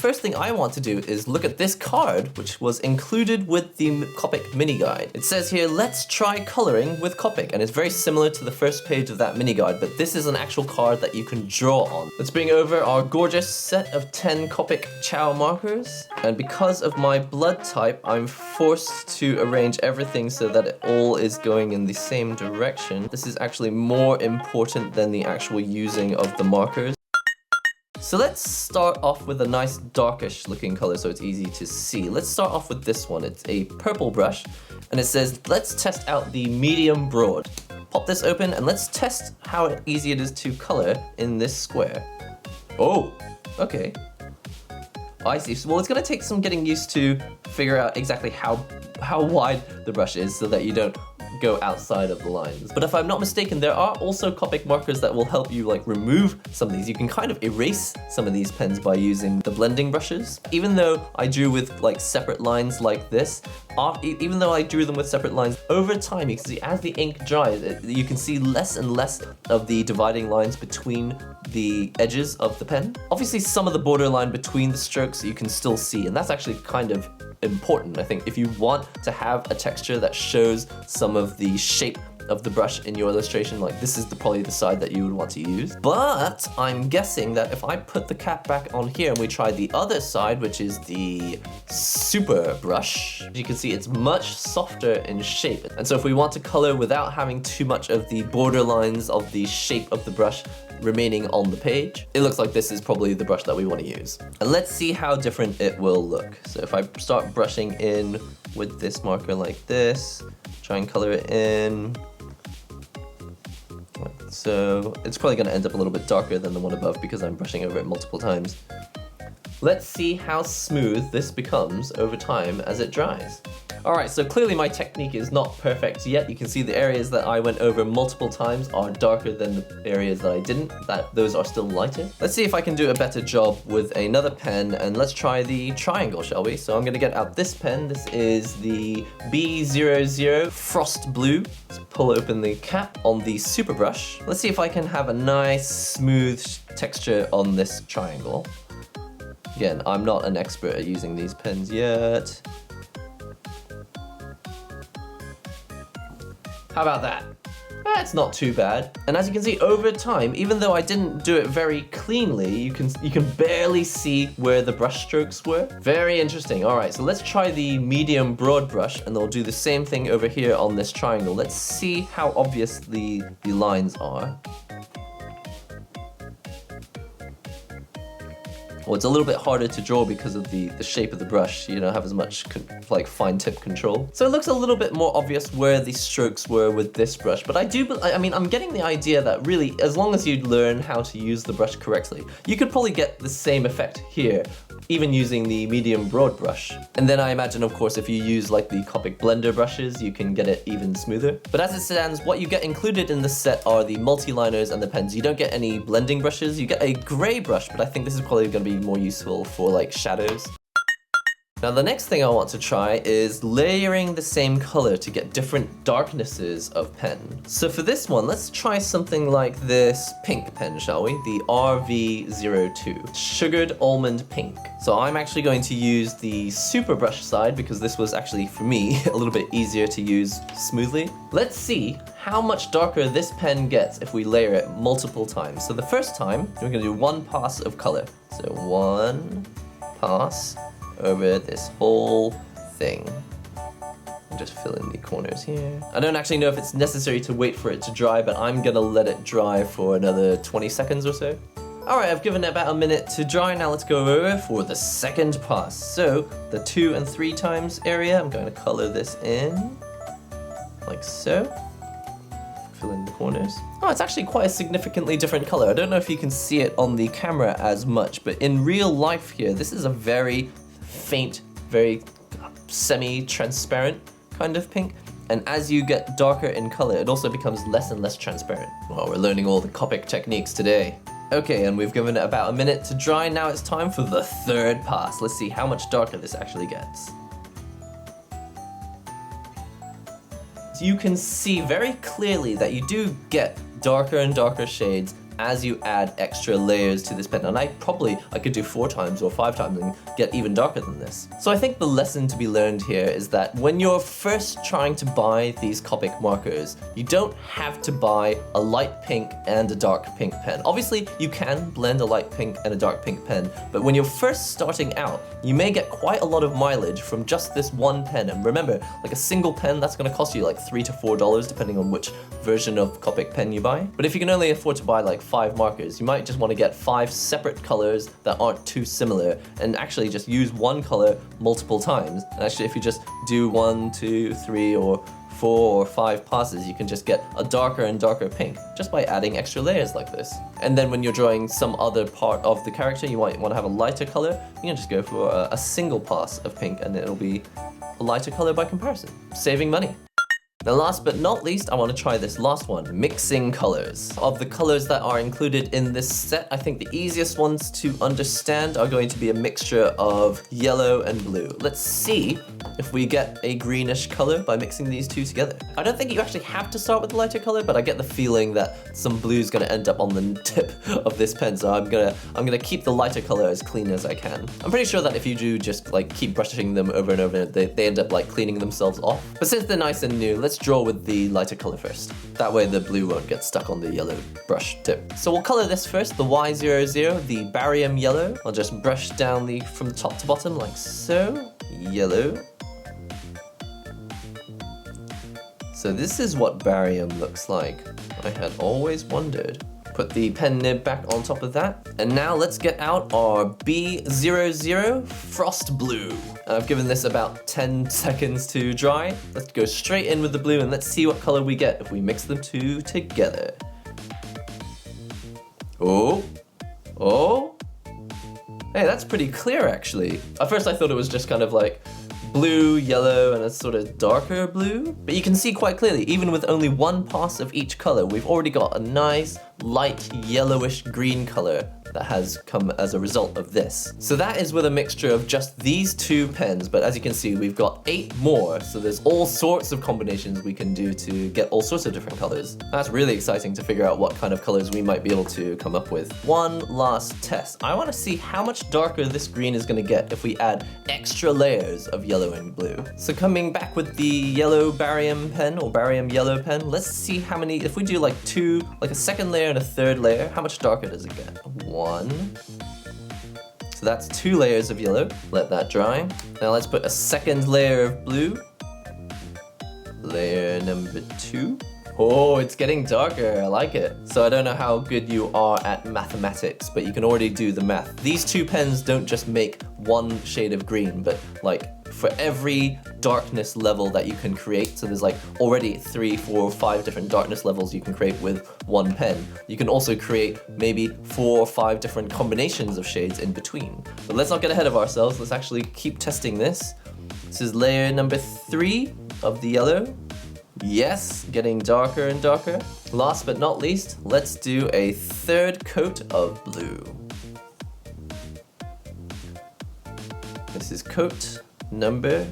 first thing I want to do is look at this card, which was included with the Copic mini guide. It says here, let's try coloring with Copic, and it's very similar to the first page of that mini guide, but this is an actual card that you can draw on. Let's bring over our gorgeous set of 10 Copic Chow markers, and because of my blood type, I'm forced to arrange everything so that it all is going in the same direction. This is actually more important than the actual using of the markers. So let's start off with a nice darkish looking color so it's easy to see. Let's start off with this one. It's a purple brush, and it says, let's test out the medium broad. Pop this open and let's test how easy it is to color in this square. Oh, okay. I see. Well, it's gonna take some getting used to figure out exactly how wide the brush is so that you don't go outside of the lines. But if I'm not mistaken, there are also Copic markers that will help you like remove some of these. You can kind of erase some of these pens by using the blending brushes. Even though I drew with like separate lines like this, even though I drew them with separate lines, over time you can see as the ink dries, you can see less and less of the dividing lines between the edges of the pen. Obviously some of the borderline between the strokes you can still see, and that's actually kind of important, I think. If you want to have a texture that shows some of the shape of the brush in your illustration, like this is probably the side that you would want to use. But I'm guessing that if I put the cap back on here and we try the other side, which is the super brush, you can see it's much softer in shape. And so if we want to color without having too much of the borderlines of the shape of the brush remaining on the page, it looks like this is probably the brush that we want to use. And let's see how different it will look. So if I start brushing in with this marker like this, try and color it in. So it's probably going to end up a little bit darker than the one above because I'm brushing over it multiple times. Let's see how smooth this becomes over time as it dries. Alright, so clearly my technique is not perfect yet. You can see the areas that I went over multiple times are darker than the areas that I didn't. Those are still lighter. Let's see if I can do a better job with another pen, and let's try the triangle, shall we? So I'm going to get out this pen. This is the B00 Frost Blue. Let's pull open the cap on the super brush. Let's see if I can have a nice smooth texture on this triangle. Again, I'm not an expert at using these pens yet. How about that? That's not too bad. And as you can see over time, even though I didn't do it very cleanly, you can barely see where the brush strokes were. Very interesting. All right, so let's try the medium broad brush, and they'll do the same thing over here on this triangle. Let's see how obvious the lines are. Well, it's a little bit harder to draw because of the shape of the brush. You don't have as much like fine tip control. So it looks a little bit more obvious where the strokes were with this brush. But I mean, I'm getting the idea that really, as long as you learn how to use the brush correctly, you could probably get the same effect here, even using the medium broad brush. And then I imagine, of course, if you use like the Copic blender brushes, you can get it even smoother. But as it stands, what you get included in the set are the multi-liners and the pens. You don't get any blending brushes. You get a gray brush, but I think this is probably going to be more useful for like shadows. Now the next thing I want to try is layering the same color to get different darknesses of pen. So for this one, let's try something like this pink pen, shall we? The RV02, Sugared Almond Pink. So I'm actually going to use the super brush side because this was actually, for me, a little bit easier to use smoothly. Let's see how much darker this pen gets if we layer it multiple times. So the first time, we're gonna do one pass of color. So one pass over this whole thing. I'll just fill in the corners here. I don't actually know if it's necessary to wait for it to dry, but I'm gonna let it dry for another 20 seconds or so. Alright, I've given it about a minute to dry. Now let's go over for the second pass. So the 2 and 3 times area, I'm going to color this in like so. Fill in the corners. Oh, it's actually quite a significantly different color. I don't know if you can see it on the camera as much, but in real life here, this is a very faint, very semi-transparent kind of pink. And as you get darker in color, it also becomes less and less transparent. Well, we're learning all the Copic techniques today. Okay, and we've given it about a minute to dry. Now it's time for the third pass. Let's see how much darker this actually gets. So you can see very clearly that you do get darker and darker shades as you add extra layers to this pen. And I could do 4 times or 5 times and get even darker than this. So I think the lesson to be learned here is that when you're first trying to buy these Copic markers, you don't have to buy a light pink and a dark pink pen. Obviously, you can blend a light pink and a dark pink pen, but when you're first starting out, you may get quite a lot of mileage from just this one pen. And remember, like a single pen, that's going to cost you like $3 to $4 depending on which version of Copic pen you buy. But if you can only afford to buy like 5 markers, you might just want to get 5 separate colors that aren't too similar and actually just use one color multiple times. And actually, if you just do 1, 2, 3, or 4 or 5 passes, you can just get a darker and darker pink just by adding extra layers like this. And then when you're drawing some other part of the character, you might want to have a lighter color, you can just go for a single pass of pink and it'll be a lighter color by comparison, saving money. Now last but not least, I want to try this last one, mixing colors. Of the colors that are included in this set, I think the easiest ones to understand are going to be a mixture of yellow and blue. Let's see if we get a greenish color by mixing these two together. I don't think you actually have to start with the lighter color, but I get the feeling that some blue is going to end up on the tip of this pen, so I'm gonna keep the lighter color as clean as I can. I'm pretty sure that if you do just like keep brushing them over and over, they end up like cleaning themselves off. But since they're nice and new, let's draw with the lighter color first. That way the blue won't get stuck on the yellow brush tip. So we'll color this first, the Y00, the barium yellow. I'll just brush down from top to bottom like so. Yellow. So this is what barium looks like. I had always wondered. Put the pen nib back on top of that. And now let's get out our B00 Frost Blue. I've given this about 10 seconds to dry. Let's go straight in with the blue and let's see what color we get if we mix them two together. Oh. Hey, that's pretty clear actually. At first I thought it was just kind of like blue, yellow, and a sort of darker blue. But you can see quite clearly, even with only one pass of each color, we've already got a nice, light, yellowish green color that has come as a result of this. So that is with a mixture of just these 2 pens, but as you can see, we've got 8 more, so there's all sorts of combinations we can do to get all sorts of different colors. That's really exciting to figure out what kind of colors we might be able to come up with. One last test. I want to see how much darker this green is going to get if we add extra layers of yellow and blue. So coming back with the yellow barium pen, or barium yellow pen, let's see how many, if we do like a second layer and a third layer, how much darker does it get? 1. So that's 2 layers of yellow. Let that dry. Now let's put a second layer of blue. Layer number 2. Oh, it's getting darker, I like it. So I don't know how good you are at mathematics, but you can already do the math. These 2 pens don't just make one shade of green, but like for every darkness level that you can create, so there's like already 3, 4, 5 different darkness levels you can create with one pen. You can also create maybe 4 or 5 different combinations of shades in between. But let's not get ahead of ourselves, let's actually keep testing this. This is layer number 3 of the yellow. Yes, getting darker and darker. Last but not least, let's do a third coat of blue. This is coat number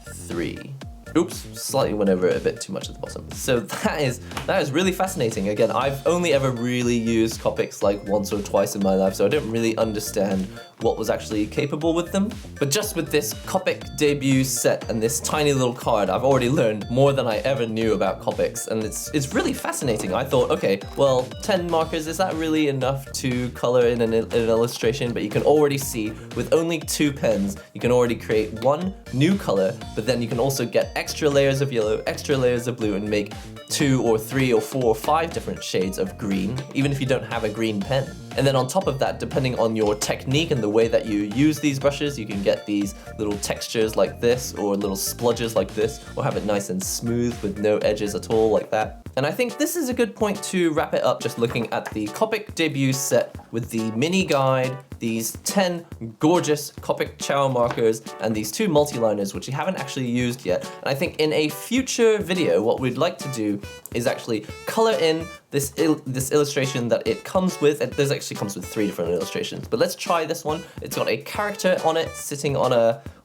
3. Oops, slightly went over it a bit too much at the bottom. So that is really fascinating. Again, I've only ever really used Copics like once or twice in my life, so I don't really understand what was actually capable with them. But just with this Copic Debut Set and this tiny little card, I've already learned more than I ever knew about Copics, and it's really fascinating. I thought, okay, well, 10 markers, is that really enough to color in an illustration? But you can already see, with only 2 pens, you can already create one new color, but then you can also get extra layers of yellow, extra layers of blue, and make 2 or 3 or 4 or 5 different shades of green, even if you don't have a green pen. And then on top of that, depending on your technique and the way that you use these brushes, you can get these little textures like this, or little splodges like this, or have it nice and smooth with no edges at all like that. And I think this is a good point to wrap it up, just looking at the Copic Debut Set with the mini guide, these 10 gorgeous Copic Chow markers, and these 2 multi-liners, which we haven't actually used yet. And I think in a future video, what we'd like to do is actually color in this illustration that it comes with. This actually comes with 3 different illustrations, but let's try this one. It's got a character on it sitting on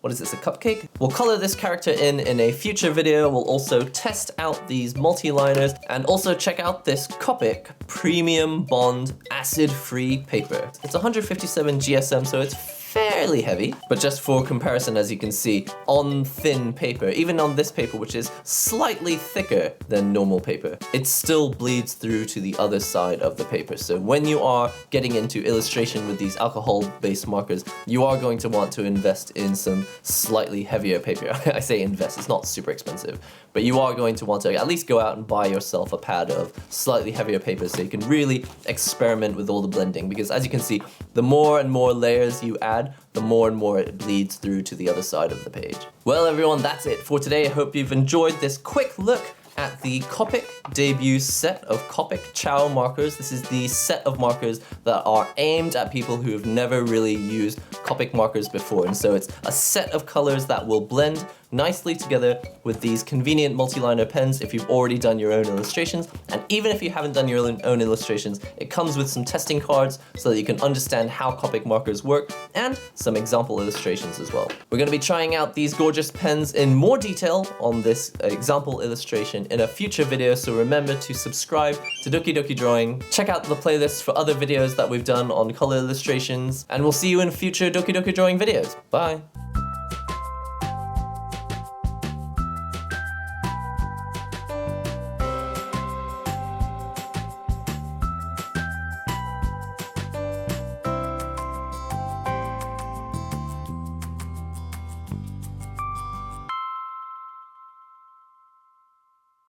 what is this, a cupcake? We'll color this character in a future video. We'll also test out these multi-liners and also check out this Copic Premium Bond acid-free paper. It's 157 GSM, so it's fairly heavy, but just for comparison, as you can see, on thin paper, even on this paper, which is slightly thicker than normal paper, it still bleeds through to the other side of the paper. So when you are getting into illustration with these alcohol-based markers, you are going to want to invest in some slightly heavier paper. I say invest, it's not super expensive, but you are going to want to at least go out and buy yourself a pad of slightly heavier paper so you can really experiment with all the blending, because as you can see, the more and more layers you add, the more and more it bleeds through to the other side of the page. Well, everyone, that's it for today. I hope you've enjoyed this quick look at the Copic Debut Set of Copic Chow markers. This is the set of markers that are aimed at people who have never really used Copic markers before. And so it's a set of colors that will blend nicely together with these convenient multi-liner pens if you've already done your own illustrations. And even if you haven't done your own illustrations, it comes with some testing cards so that you can understand how Copic markers work and some example illustrations as well. We're going to be trying out these gorgeous pens in more detail on this example illustration in a future video, so remember to subscribe to Doki Doki Drawing, check out the playlist for other videos that we've done on color illustrations, and we'll see you in future Doki Doki Drawing videos. Bye!